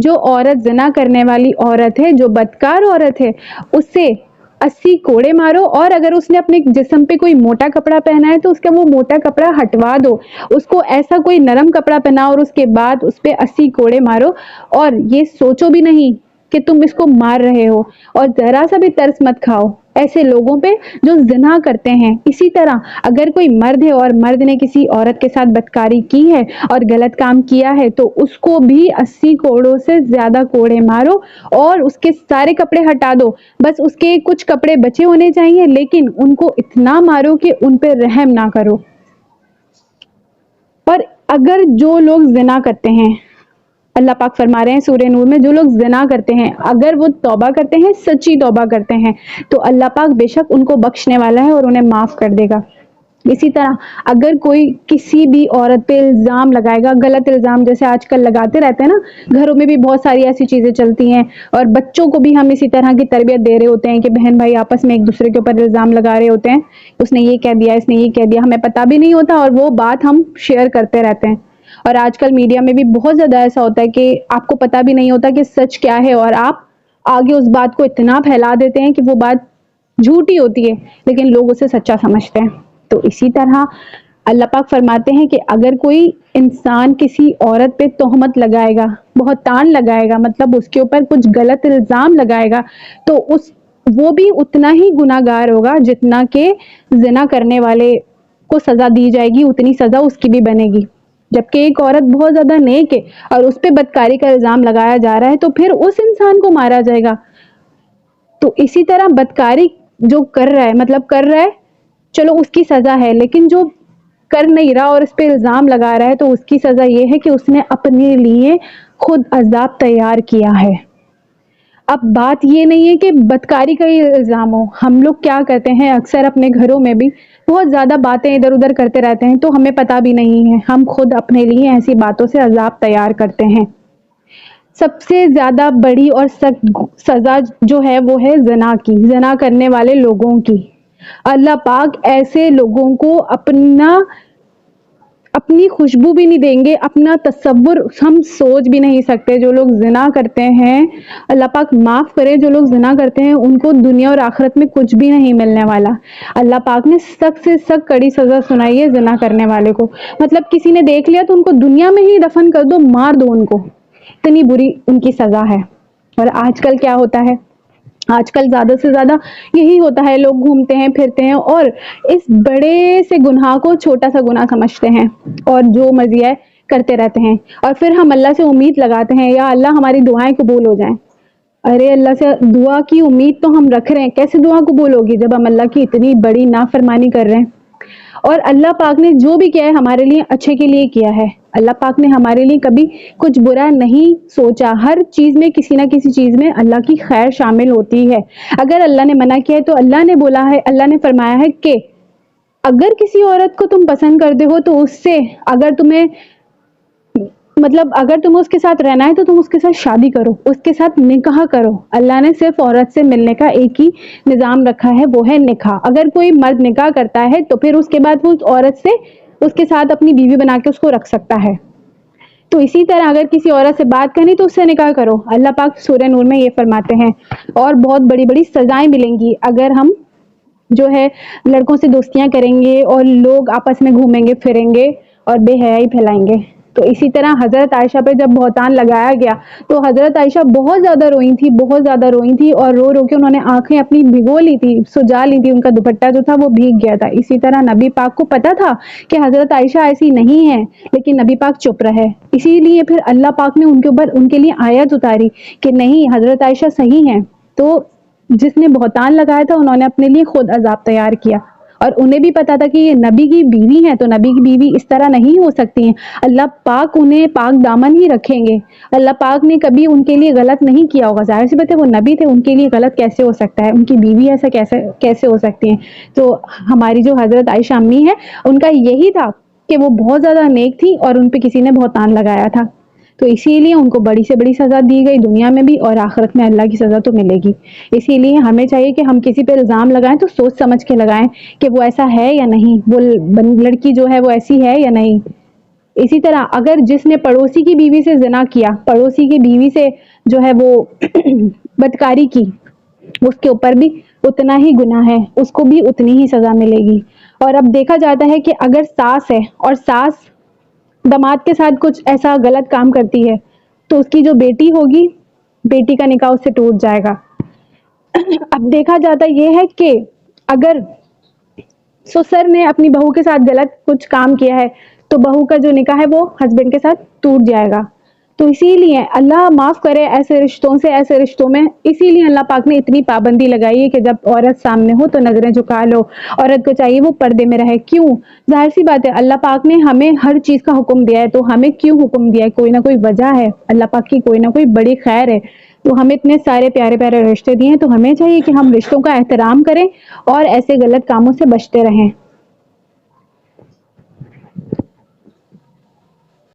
जो औरत ज़िना करने वाली औरत है, जो बदकार औरत है, उसे 80 कोड़े मारो, और अगर उसने अपने जिस्म पे कोई मोटा कपड़ा पहना है तो उसका वो मोटा कपड़ा हटवा दो, उसको ऐसा कोई नरम कपड़ा पहनाओ और उसके बाद उस पे 80 कोड़े मारो, और ये सोचो भी नहीं कि तुम इसको मार रहे हो, और जरा सा भी तरस मत खाओ ऐसे लोगों पे जो जिना करते हैं। इसी तरह अगर कोई मर्द है और मर्द ने किसी औरत के साथ बदकारी की है और गलत काम किया है तो उसको भी 80 कोड़ों से ज्यादा कोड़े मारो और उसके सारे कपड़े हटा दो, बस उसके कुछ कपड़े बचे होने चाहिए, लेकिन उनको इतना मारो कि उन पे रहम ना करो। और अगर जो लोग जिना करते हैं, अल्लाह पाक फरमा रहे हैं सूरह नूर में, जो लोग जिना करते हैं अगर वो तौबा करते हैं, सच्ची तौबा करते हैं, तो अल्लाह पाक बेशक उनको बख्शने वाला है और उन्हें माफ कर देगा। इसी तरह अगर कोई किसी भी औरत पे इल्ज़ाम लगाएगा, गलत इल्ज़ाम जैसे आजकल लगाते रहते हैं ना, घरों में भी बहुत सारी ऐसी चीज़ें चलती हैं, और बच्चों को भी हम इसी तरह की तरबियत दे रहे होते हैं कि बहन भाई आपस में एक दूसरे के ऊपर इल्ज़ाम लगा रहे होते हैं, उसने ये कह दिया, इसने ये कह दिया, हमें पता भी नहीं होता और वो बात हम शेयर करते रहते हैं। और आजकल मीडिया में भी बहुत ज़्यादा ऐसा होता है कि आपको पता भी नहीं होता कि सच क्या है, और आप आगे उस बात को इतना फैला देते हैं कि वो बात झूठी होती है लेकिन लोग उसे सच्चा समझते हैं। तो इसी तरह अल्लाह पाक फरमाते हैं कि अगर कोई इंसान किसी औरत पे तोहमत लगाएगा, बहतान लगाएगा, मतलब उसके ऊपर कुछ गलत इल्ज़ाम लगाएगा, तो उस वो भी उतना ही गुनाहगार होगा जितना कि जिना करने वाले को सज़ा दी जाएगी, उतनी सज़ा उसकी भी बनेगी। जबकि एक औरत बहुत ज़्यादा नेक है और उस पे बदकारी का इल्ज़ाम लगाया जा रहा है तो फिर उस इंसान को मारा जाएगा। तो इसी तरह बदकारी जो कर रहा है, मतलब कर रहा है, चलो उसकी सज़ा है, लेकिन जो कर नहीं रहा और इस पे इल्ज़ाम लगा रहा है तो उसकी सज़ा ये है कि उसने अपने लिए खुद अज़ाब तैयार किया है। अब बात ये नहीं है कि बदकारी का ही इल्ज़ाम हो, हम लोग क्या करते हैं अक्सर अपने घरों में भी बहुत ज़्यादा बातें इधर-उधर करते रहते हैं तो हमें पता भी नहीं है, हम खुद अपने लिए ऐसी बातों से अज़ाब तैयार करते हैं। सबसे ज़्यादा बड़ी और सख्त सज़ा जो है वो है ज़िना की, ज़िना करने वाले लोगों की। अल्लाह पाक ऐसे लोगों को अपनी खुशबू भी नहीं देंगे, अपना तसव्वुर हम सोच भी नहीं सकते। जो लोग ज़िना करते हैं, अल्लाह पाक माफ़ करे, जो लोग ज़िना करते हैं उनको दुनिया और आखिरत में कुछ भी नहीं मिलने वाला। अल्लाह पाक ने सख्त से सख्त कड़ी सज़ा सुनाई है ज़िना करने वाले को। मतलब किसी ने देख लिया तो उनको दुनिया में ही दफन कर दो, मार दो उनको, इतनी बुरी उनकी सज़ा है। और आजकल क्या होता है, आजकल ज़्यादा से ज़्यादा यही होता है, लोग घूमते हैं फिरते हैं और इस बड़े से गुनाह को छोटा सा गुनाह समझते हैं और जो मर्ज़ी है करते रहते हैं, और फिर हम अल्लाह से उम्मीद लगाते हैं या अल्लाह हमारी दुआएं कबूल हो जाएं। अरे अल्लाह से दुआ की उम्मीद तो हम रख रहे हैं, कैसे दुआ कबूल होगी जब हम अल्लाह की इतनी बड़ी नाफरमानी कर रहे हैं। और अल्लाह पाक ने जो भी किया है हमारे लिए अच्छे के लिए किया है। अल्लाह पाक ने हमारे लिए कभी कुछ बुरा नहीं सोचा। हर चीज़ में किसी ना किसी चीज़ में अल्लाह की खैर शामिल होती है। अगर अल्लाह ने मना किया है तो अल्लाह ने बोला है, अल्लाह ने फरमाया है कि अगर किसी औरत को तुम पसंद करते हो तो उससे अगर तुम्हें मतलब अगर तुम्हें उसके साथ रहना है तो तुम उसके साथ शादी करो, उसके साथ निकाह करो। अल्लाह ने सिर्फ औरत से मिलने का एक ही निज़ाम रखा है, वो है निकाह। अगर कोई मर्द निकाह करता है तो फिर उसके बाद वो उस औरत से उसके साथ अपनी बीवी बना के उसको रख सकता है। तो इसी तरह अगर किसी औरत से बात करनी तो उससे निकाह करो। अल्लाह पाक सूरह नूर में ये फरमाते हैं। और बहुत बड़ी-बड़ी सज़ाएं मिलेंगी अगर हम जो है लड़कों से दोस्तियां करेंगे और लोग आपस में घूमेंगे फिरेंगे और बेहयाई फैलाएंगे। तो इसी तरह हज़रत आयशा पे जब बहतान लगाया गया तो हज़रत आयशा बहुत ज़्यादा रोई थी, बहुत ज़्यादा रोई थी, और रो रो के उन्होंने आंखें अपनी भिगो ली थी, सुजा ली थी, उनका दुपट्टा जो था वो भीग गया था। इसी तरह नबी पाक को पता था कि हज़रत आयशा ऐसी नहीं है, लेकिन नबी पाक चुप रहे। इसीलिए फिर अल्लाह पाक ने उनके ऊपर उनके लिए आयत उतारी कि नहीं, हज़रत आयशा सही हैं। तो जिसने बहतान लगाया था उन्होंने अपने लिए खुद अजाब तैयार किया, और उन्हें भी पता था कि ये नबी की बीवी है तो नबी की बीवी इस तरह नहीं हो सकती हैं। अल्लाह पाक उन्हें पाक दामन ही रखेंगे। अल्लाह पाक ने कभी उनके लिए गलत नहीं किया होगा। जाहिर सी बात है वो नबी थे, उनके लिए गलत कैसे हो सकता है, उनकी बीवी ऐसा कैसे कैसे हो सकती हैं। तो हमारी जो हज़रत आयशा अम्मी है उनका यही था कि वो बहुत ज़्यादा नेक थी और उन पे किसी ने बहतान लगाया था, तो इसीलिए उनको बड़ी से बड़ी सज़ा दी गई, दुनिया में भी और आखिरत में अल्लाह की सज़ा तो मिलेगी। इसीलिए हमें चाहिए कि हम किसी पे इल्ज़ाम लगाएं तो सोच समझ के लगाएं कि वो ऐसा है या नहीं, वो लड़की जो है वो ऐसी है या नहीं। اسی طرح اگر جس نے پڑوسی کی بیوی سے زنا کیا، پڑوسی کی بیوی سے جو ہے وہ بدکاری کی، اس کے اوپر بھی اتنا ہی گناہ ہے، اس کو بھی اتنی ہی سزا ملے گی۔ اور اب دیکھا جاتا ہے کہ اگر ساس ہے اور ساس داماد کے ساتھ کچھ ایسا غلط کام کرتی ہے تو اس کی جو بیٹی ہوگی، بیٹی کا نکاح اس سے ٹوٹ جائے گا۔ اب دیکھا جاتا یہ ہے کہ اگر سسر نے اپنی بہو کے ساتھ غلط کچھ کام کیا ہے تو بہو کا جو نکاح ہے وہ ہسبینڈ کے ساتھ ٹوٹ جائے گا۔ تو اسی لیے اللہ معاف کرے ایسے رشتوں سے، ایسے رشتوں میں، اسی لیے اللہ پاک نے اتنی پابندی لگائی ہے کہ جب عورت سامنے ہو تو نظریں جھکا لو، عورت کو چاہیے وہ پردے میں رہے۔ کیوں؟ ظاہر سی بات ہے، اللہ پاک نے ہمیں ہر چیز کا حکم دیا ہے، تو ہمیں کیوں حکم دیا ہے؟ کوئی نہ کوئی وجہ ہے، اللہ پاک کی کوئی نہ کوئی بڑی خیر ہے۔ تو ہمیں اتنے سارے پیارے پیارے رشتے دیے ہیں، تو ہمیں چاہیے کہ ہم رشتوں کا احترام کریں اور ایسے غلط کاموں سے بچتے رہیں۔